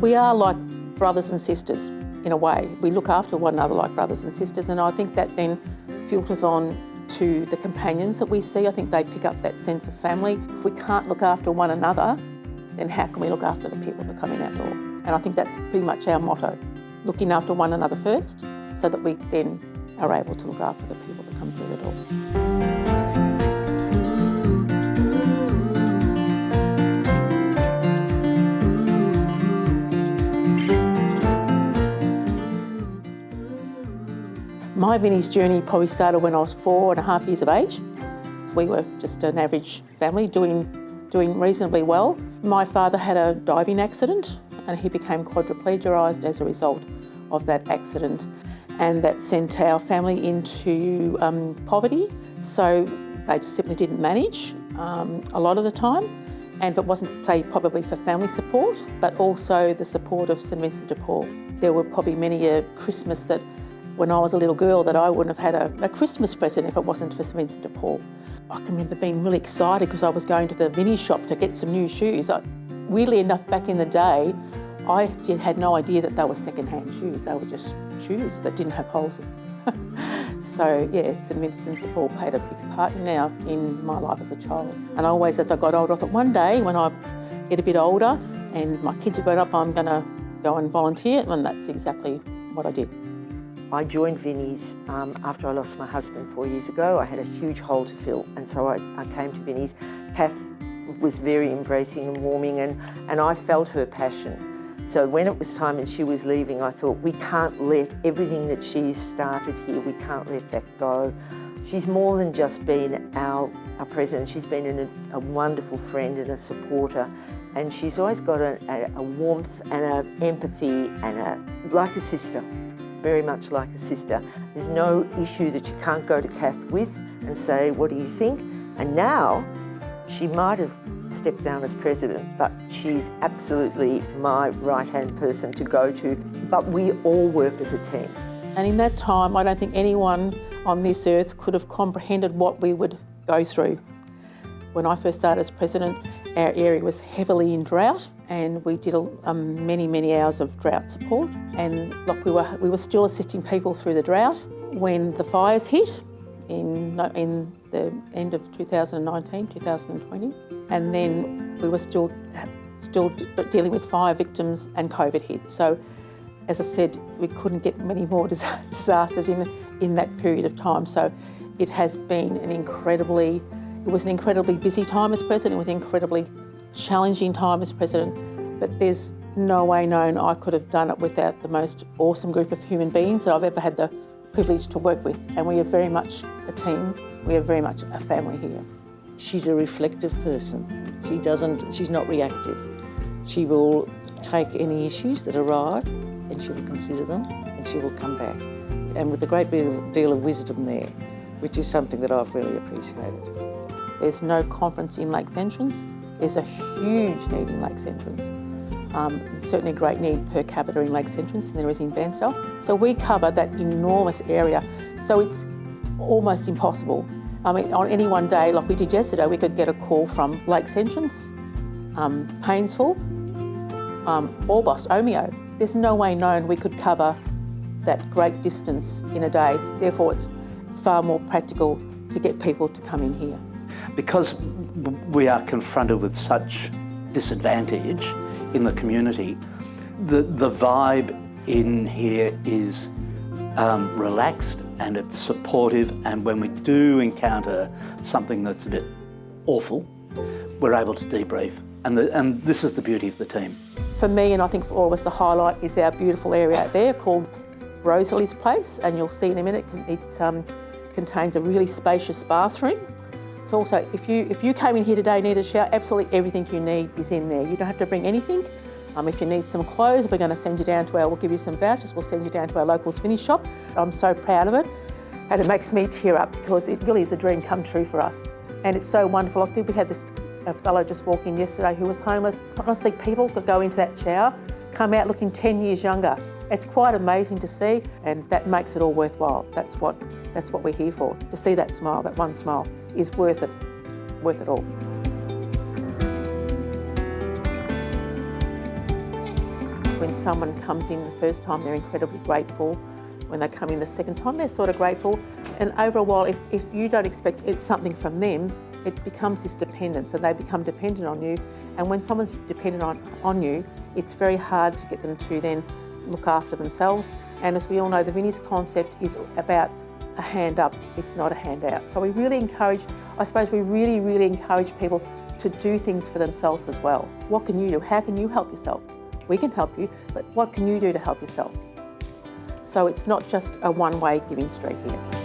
We are like brothers and sisters in a way. We look after one another like brothers and sisters, and I think that then filters on to the companions that we see. I think they pick up that sense of family. If we can't look after one another, then how can we look after the people that come in our door? And I think that's pretty much our motto, looking after one another first, so that we then are able to look after the people that come through the door. My Vinnies journey probably started when I was 4.5 years of age. We were just an average family doing reasonably well. My father had a diving accident and he became quadriplegised as a result of that accident, and that sent our family into poverty. So they just simply didn't manage a lot of the time, and if it wasn't, say, probably for family support, but also the support of St Vincent de Paul. There were probably many a Christmas that when I was a little girl that I wouldn't have had a Christmas present if it wasn't for St Vincent de Paul. I can remember being really excited because I was going to the Vinnies shop to get some new shoes. Weirdly enough, back in the day, I had no idea that they were second-hand shoes. They were just shoes that didn't have holes in. So yeah, St Vincent de Paul played a big part now in my life as a child. And always as I got older, I thought one day when I get a bit older and my kids are grown up, I'm going to go and volunteer, and that's exactly what I did. I joined Vinnies after I lost my husband 4 years ago. I had a huge hole to fill, and so I came to Vinnies. Cath was very embracing and warming, and I felt her passion. So when it was time and she was leaving, I thought, we can't let everything that she's started here, we can't let that go. She's more than just been our president. She's been a wonderful friend and a supporter, and she's always got a warmth and an empathy and like a sister. Very much like a sister. There's no issue that you can't go to Cath with and say, what do you think? And now, she might have stepped down as president, but she's absolutely my right-hand person to go to. But we all work as a team. And in that time, I don't think anyone on this earth could have comprehended what we would go through. When I first started as president, our area was heavily in drought, and we did many hours of drought support. And look, we were still assisting people through the drought when the fires hit in the end of 2019, 2020, and then we were still dealing with fire victims and COVID hit. So, as I said, we couldn't get many more disasters in that period of time. So, it has been it was an incredibly busy time as president. It was an incredibly challenging time as president, but there's no way known I could have done it without the most awesome group of human beings that I've ever had the privilege to work with. And we are very much a team. We are very much a family here. She's a reflective person. She's not reactive. She will take any issues that arrive and she will consider them and she will come back. And with a great deal of wisdom there, which is something that I've really appreciated. There's no conference in Lakes Entrance. There's a huge need in Lakes Entrance. Certainly a great need per capita in Lakes Entrance than there is in Bairnsdale. So we cover that enormous area. So it's almost impossible. I mean, on any one day, like we did yesterday, we could get a call from Lakes Entrance, Painesville, Orbost, Omeo. There's no way known we could cover that great distance in a day. Therefore, it's far more practical to get people to come in here. Because we are confronted with such disadvantage in the community, the vibe in here is relaxed and it's supportive, and when we do encounter something that's a bit awful, we're able to debrief, and this is the beauty of the team. For me, and I think for all of us, the highlight is our beautiful area out there called Rosalie's Place, and you'll see in a minute it contains a really spacious bathroom. It's also, if you came in here today and needed a shower, absolutely everything you need is in there. You don't have to bring anything. If you need some clothes, we're going to send you down to we'll give you some vouchers, we'll send you down to our local Vinnies shop. I'm so proud of it, and it makes me tear up because it really is a dream come true for us. And it's so wonderful. We had a fellow just walk in yesterday who was homeless. Honestly, people could go into that shower, come out looking 10 years younger. It's quite amazing to see, and that makes it all worthwhile. That's what we're here for. To see that smile, that one smile, is worth it all. When someone comes in the first time, they're incredibly grateful. When they come in the second time, they're sort of grateful. And over a while, if you don't expect something from them, it becomes this dependence, and they become dependent on you. And when someone's dependent on you, it's very hard to get them to then look after themselves. And as we all know, the Vinnies concept is about a hand up, it's not a hand out. So we really encourage, I suppose we really encourage people to do things for themselves as well. What can you do? How can you help yourself? We can help you, but what can you do to help yourself? So it's not just a one-way giving street here.